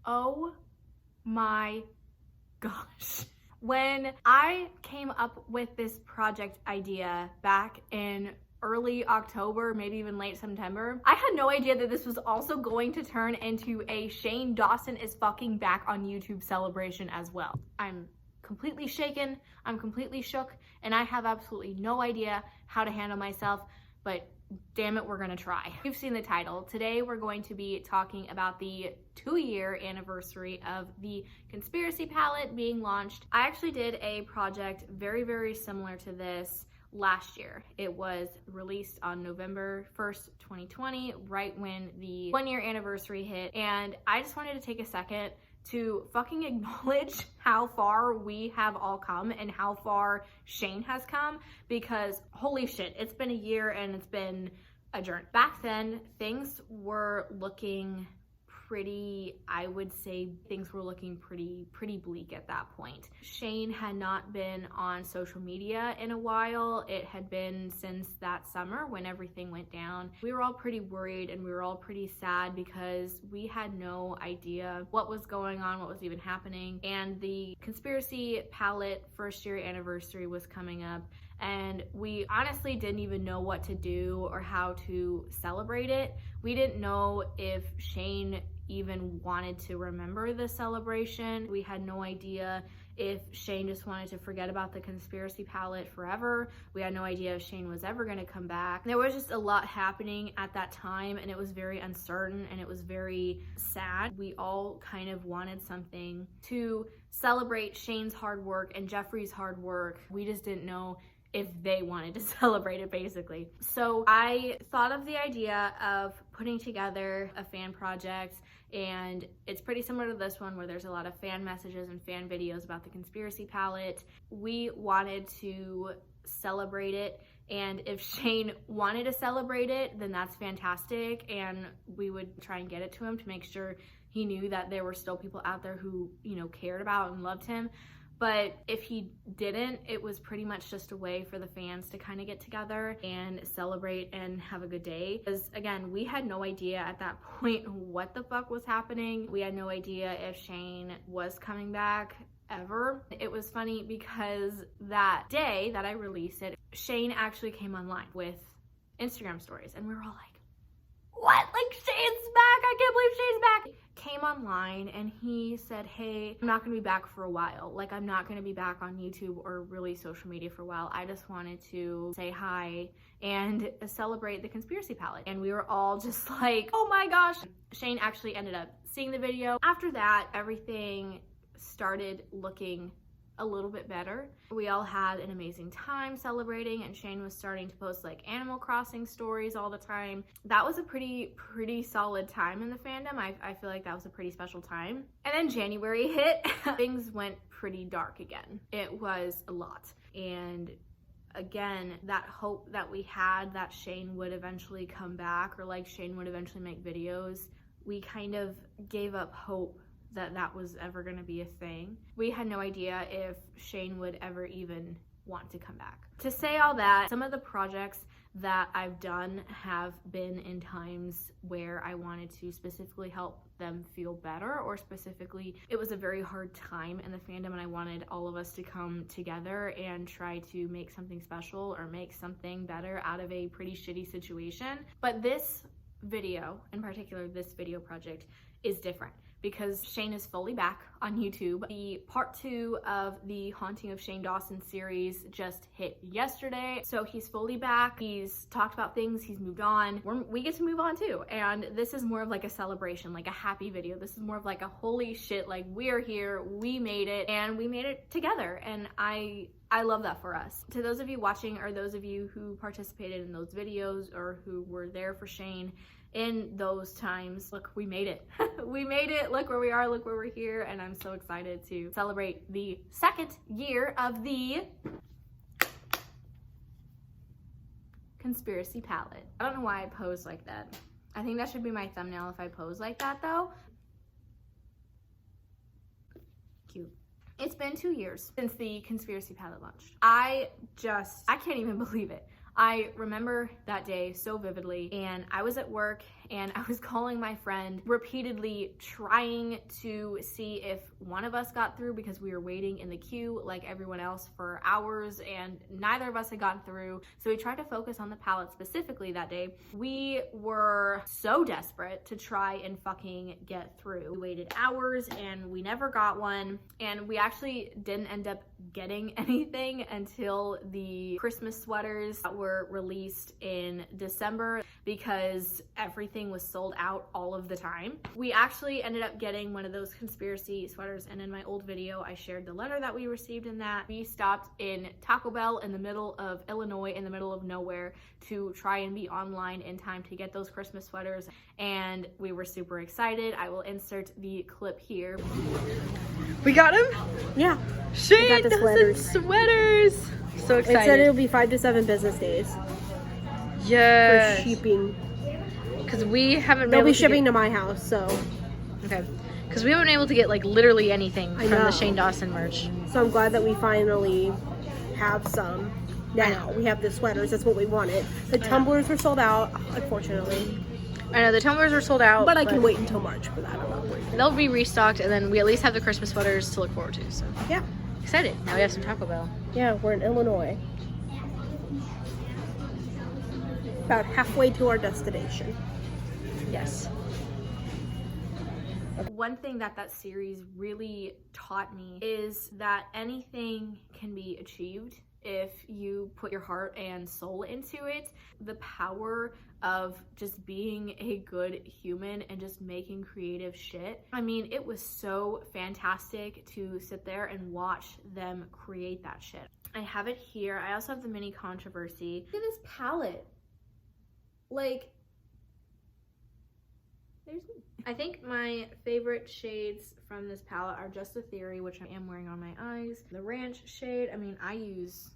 Oh my gosh. When I came up with this project idea back in early October, maybe even late September, I had no idea that this was also going to turn into a Shane Dawson is fucking back on YouTube celebration as well. I'm completely shaken, I'm completely shook, and I have absolutely no idea how to handle myself, but damn it, we're gonna try. You've seen the title. Today we're going to be talking about the 2-year anniversary of the Conspiracy Palette being launched. I actually did a project very, very similar to this last year. It was released on November 1st, 2020, right when the 1-year anniversary hit, and I just wanted to take a second to fucking acknowledge how far we have all come and how far Shane has come, because holy shit, it's been a year and it's been a journey. Back then, things were looking pretty, I would say things were looking pretty bleak at that point. Shane had not been on social media in a while. It had been since that summer when everything went down. We were all pretty worried and we were all pretty sad because we had no idea what was going on, what was even happening. And the Conspiracy Palette 1st-year anniversary was coming up, and we honestly didn't even know what to do or how to celebrate it. We didn't know if Shane even wanted to remember the celebration. We had no idea if Shane just wanted to forget about the Conspiracy Palette forever. We had no idea if Shane was ever gonna come back. There was just a lot happening at that time, and it was very uncertain and it was very sad. We all kind of wanted something to celebrate Shane's hard work and Jeffree's hard work. We just didn't know if they wanted to celebrate it, basically. So I thought of the idea of putting together a fan project, and it's pretty similar to this one where there's a lot of fan messages and fan videos about the Conspiracy Palette. We wanted to celebrate it, and if Shane wanted to celebrate it, then that's fantastic, and we would try and get it to him to make sure he knew that there were still people out there who, you know, cared about and loved him. But if he didn't, it was pretty much just a way for the fans to kind of get together and celebrate and have a good day. Because again, we had no idea at that point what the fuck was happening. We had no idea if Shane was coming back ever. It was funny because that day that I released it, Shane actually came online with Instagram stories, and we were all like, what? Like, Shane's back? I can't believe Shane's back. Came online and he said, hey, I'm not gonna be back for a while. Like, I'm not gonna be back on YouTube or really social media for a while. I just wanted to say hi and celebrate the Conspiracy Palette. And we were all just like, oh my gosh. Shane actually ended up seeing the video. After that, everything started looking a little bit better. We all had an amazing time celebrating, and Shane was starting to post like Animal Crossing stories all the time. That was a pretty solid time in the fandom. I feel like that was a pretty special time. And then January hit. Things went pretty dark again. It was a lot. And again, that hope that we had that Shane would eventually come back, or like Shane would eventually make videos, we kind of gave up hope that that was ever going to be a thing. We had no idea if Shane would ever even want to come back. To say all that, some of the projects that I've done have been in times where I wanted to specifically help them feel better, or specifically it was a very hard time in the fandom and I wanted all of us to come together and try to make something special or make something better out of a pretty shitty situation. But this video, in particular this video project, is different because Shane is fully back on YouTube. The part 2 of the Haunting of Shane Dawson series just hit yesterday. So he's fully back. He's talked about things, he's moved on. We get to move on too. And this is more of like a celebration, like a happy video. This is more of like a holy shit, like we're here, we made it, and we made it together. And I love that for us. To those of you watching, or those of you who participated in those videos or who were there for Shane in those times, look, we made it. We made it. Look where we are, look where we're here, and I'm so excited to celebrate the 2nd year of the Conspiracy Palette. I don't know why I pose like that. I think that should be my thumbnail if I pose like that though. Cute. It's been 2 years since the Conspiracy Palette launched. I can't even believe it. I remember that day so vividly, and I was at work and I was calling my friend repeatedly, trying to see if one of us got through, because we were waiting in the queue like everyone else for hours and neither of us had gotten through. So we tried to focus on the palette specifically that day. We were so desperate to try and fucking get through. We waited hours and we never got one, and we actually didn't end up getting anything until the Christmas sweaters that were released in December, because everything was sold out all of the time. We actually ended up getting one of those conspiracy sweaters, and in my old video I shared the letter that we received in that. We stopped in Taco Bell in the middle of Illinois, in the middle of nowhere, to try and be online in time to get those Christmas sweaters, and we were super excited. I will insert the clip here. We got them? Yeah. Shane does sweaters. So excited. It said it'll be 5 to 7 business days. Yes. For shipping. Because we haven't been They'll able be to shipping to my house, so. Okay. Because we haven't been able to get like literally anything from the Shane Dawson merch. So I'm glad that we finally have some now. We have the sweaters. That's what we wanted. The tumblers were sold out, unfortunately. I know the tumblers are sold out, but I can wait until March for that. I'm not worried. They'll be restocked, and then we at least have the Christmas sweaters to look forward to. So yeah, excited. Now we have some Taco Bell. Yeah, we're in Illinois. About halfway to our destination. Yes. One thing that series really taught me is that anything can be achieved if you put your heart and soul into it. The power of just being a good human and just making creative shit. I mean, it was so fantastic to sit there and watch them create that shit. I have it here. I also have the mini controversy. Look at this palette. Like, there's me. I think my favorite shades from this palette are Just a Theory, which I am wearing on my eyes. The Ranch shade, I mean, I use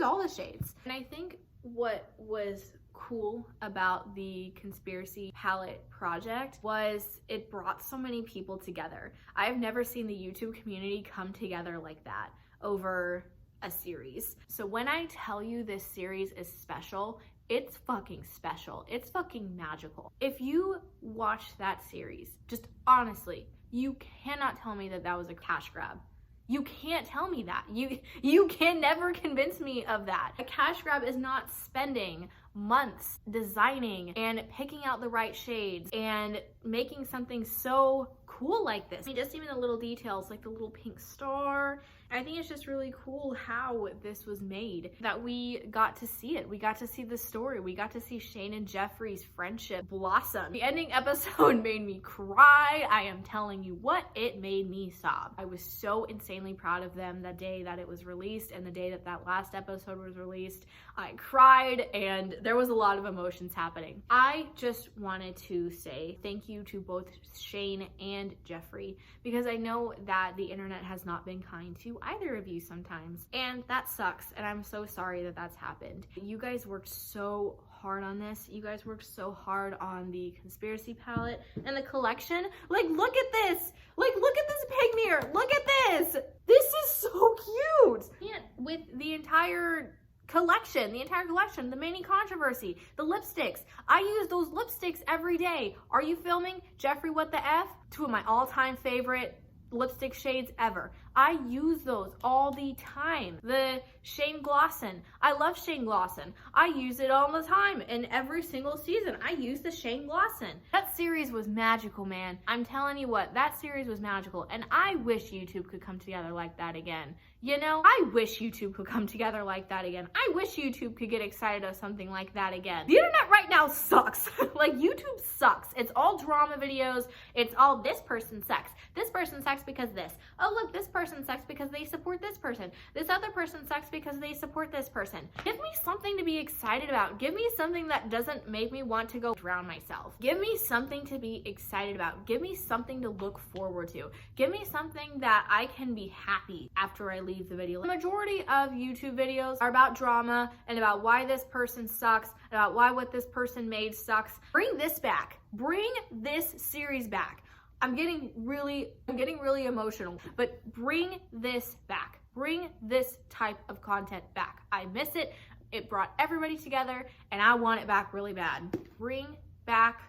all the shades. And I think what was cool about the Conspiracy palette project was it brought so many people together. I've never seen the YouTube community come together like that over a series. So when I tell you this series is special, it's fucking special. It's fucking magical. If you watch that series, just honestly, you cannot tell me that that was a cash grab. You can't tell me that. You can never convince me of that. A cash grab is not spending months designing and picking out the right shades and making something so cool like this. I mean, just even the little details, like the little pink star. I think it's just really cool how this was made, that we got to see it. We got to see the story. We got to see Shane and Jeffree's friendship blossom. The ending episode made me cry. I am telling you what, it made me sob. I was so insanely proud of them the day that it was released, and the day that that last episode was released. I cried, and there was a lot of emotions happening. I just wanted to say thank you to both Shane and Jeffree, because I know that the internet has not been kind to either of you sometimes, and that sucks, and I'm so sorry that that's happened. You guys worked so hard on this. You guys worked so hard on the Conspiracy palette and the collection. Like, look at this. Like, look at this pig mirror. Look at this. This is so cute. And with the entire collection, the mini controversy, the lipsticks. I use those lipsticks every day. Are you filming? Jeffree, what the F? Two of my all-time favorite lipstick shades ever. I use those all the time. The Shane Glosson. I love Shane Glosson. I use it all the time. In every single season, I use the Shane Glosson. That series was magical, man. I'm telling you what, that series was magical. And I wish YouTube could come together like that again. You know, I wish YouTube could come together like that again. I wish YouTube could get excited of something like that again. The internet right now sucks. Like, YouTube sucks. It's all drama videos. It's all this person sucks. This person sucks because this. Oh, look, this person sucks because they support this person. This other person sucks because they support this person. Give me something to be excited about. Give me something that doesn't make me want to go drown myself. Give me something to be excited about. Give me something to look forward to. Give me something that I can be happy after I leave the video. The majority of YouTube videos are about drama and about why this person sucks, about why what this person made sucks. Bring this back. Bring this series back. I'm getting really emotional, but bring this back. Bring this type of content back. I miss it. It brought everybody together, and I want it back really bad. Bring back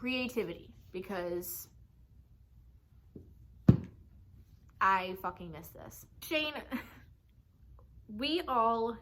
creativity, because I fucking miss this. Shane, we all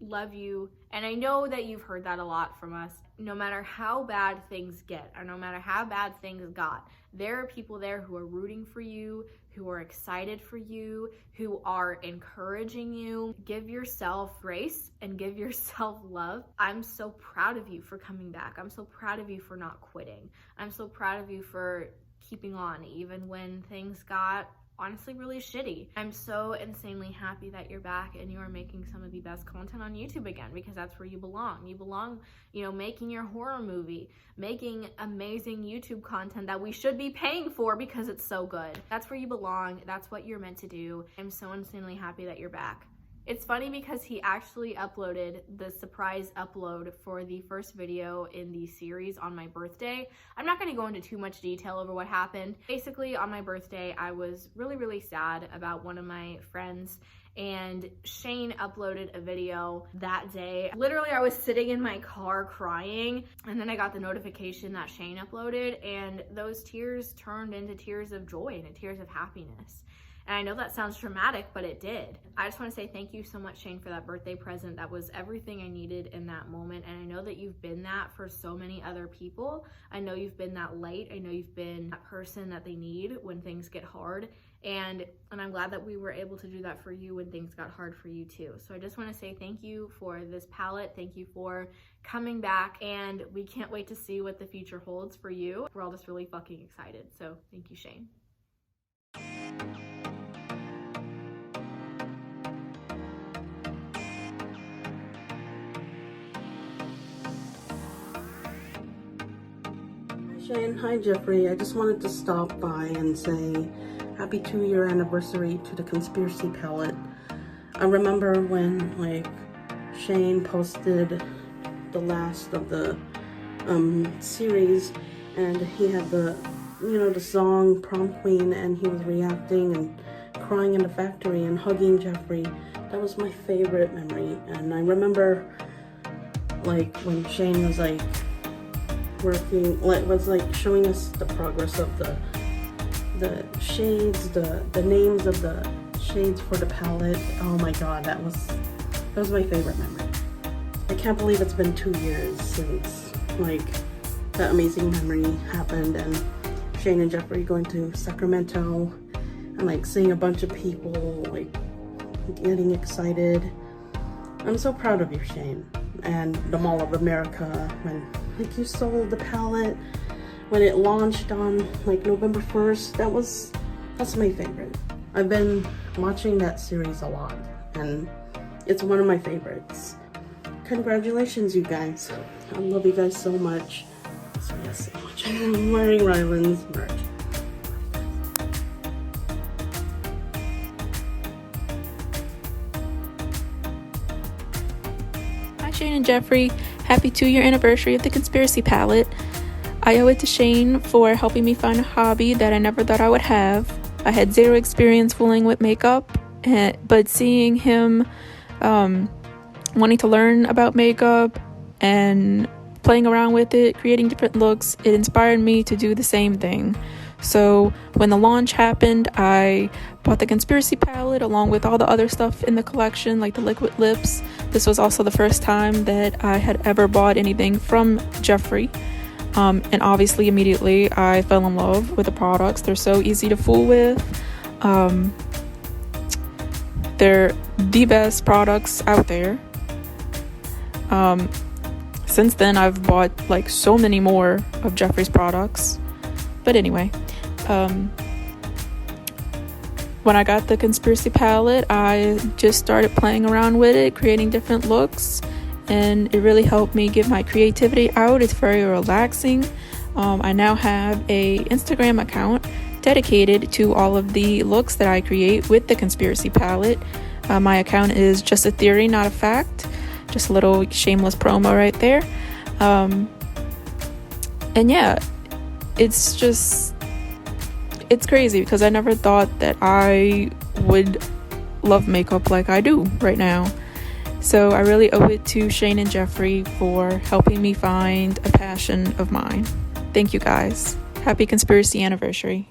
love you, and I know that you've heard that a lot from us. No matter how bad things get, or no matter how bad things got, there are people there who are rooting for you, who are excited for you, who are encouraging you. Give yourself grace and give yourself love. I'm so proud of you for coming back. I'm so proud of you for not quitting. I'm so proud of you for keeping on even when things got honestly really shitty. I'm so insanely happy that you're back and you are making some of the best content on YouTube again, because that's where you belong. You belong, you know, making your horror movie, making amazing YouTube content that we should be paying for because it's so good. That's where you belong. That's what you're meant to do. I'm so insanely happy that you're back. It's funny because he actually uploaded the surprise upload for the first video in the series on my birthday. I'm not going to go into too much detail over what happened. Basically, on my birthday, I was really sad about one of my friends, and Shane uploaded a video that day. Literally, I was sitting in my car crying, and then I got the notification that Shane uploaded, and those tears turned into tears of joy and tears of happiness. And I know that sounds dramatic, but it did. I just want to say thank you so much, Shane, for that birthday present. That was everything I needed in that moment. And I know that you've been that for so many other people. I know you've been that light. I know you've been that person that they need when things get hard. And I'm glad that we were able to do that for you when things got hard for you too. So I just want to say thank you for this palette. Thank you for coming back. And we can't wait to see what the future holds for you. We're all just really fucking excited. So thank you, Shane. Shane, hi Jeffrey. I just wanted to stop by and say happy 2-year anniversary to the Conspiracy Palette. I remember when Shane posted the last of the series, and he had the song Prom Queen, and he was reacting and crying in the factory and hugging Jeffrey. That was my favorite memory. And I remember when Shane was was showing us the progress of the shades, the names of the shades for the palette. Oh my god, that was my favorite memory. I can't believe it's been 2 years since that amazing memory happened, and Shane and Jeffrey going to Sacramento and seeing a bunch of people getting excited. I'm so proud of you, Shane, and the Mall of America when you sold the palette when it launched on November 1st. That's my favorite. I've been watching that series a lot, and it's one of my favorites. Congratulations, you guys. I love you guys so much. So yes, so much. I'm wearing Ryland's merch. Hi Shane and Jeffrey, happy 2-year anniversary of the Conspiracy Palette. I owe it to Shane for helping me find a hobby that I never thought I would have. I had zero experience fooling with makeup, but seeing him wanting to learn about makeup and playing around with it, creating different looks, it inspired me to do the same thing. So when the launch happened, I bought the Conspiracy Palette along with all the other stuff in the collection, like the liquid lips. This was also the first time that I had ever bought anything from Jeffrey. And obviously immediately I fell in love with the products. They're so easy to fool with. They're the best products out there. Since then I've bought so many more of Jeffrey's products. But anyway, when I got the Conspiracy Palette, I just started playing around with it, creating different looks, and it really helped me get my creativity out. It's very relaxing. I now have a Instagram account dedicated to all of the looks that I create with the Conspiracy Palette. My account is Just a Theory, Not a Fact. Just a little shameless promo right there. And yeah, it's crazy because I never thought that I would love makeup like I do right now. So I really owe it to Shane and Jeffrey for helping me find a passion of mine. Thank you guys. Happy conspiracy anniversary.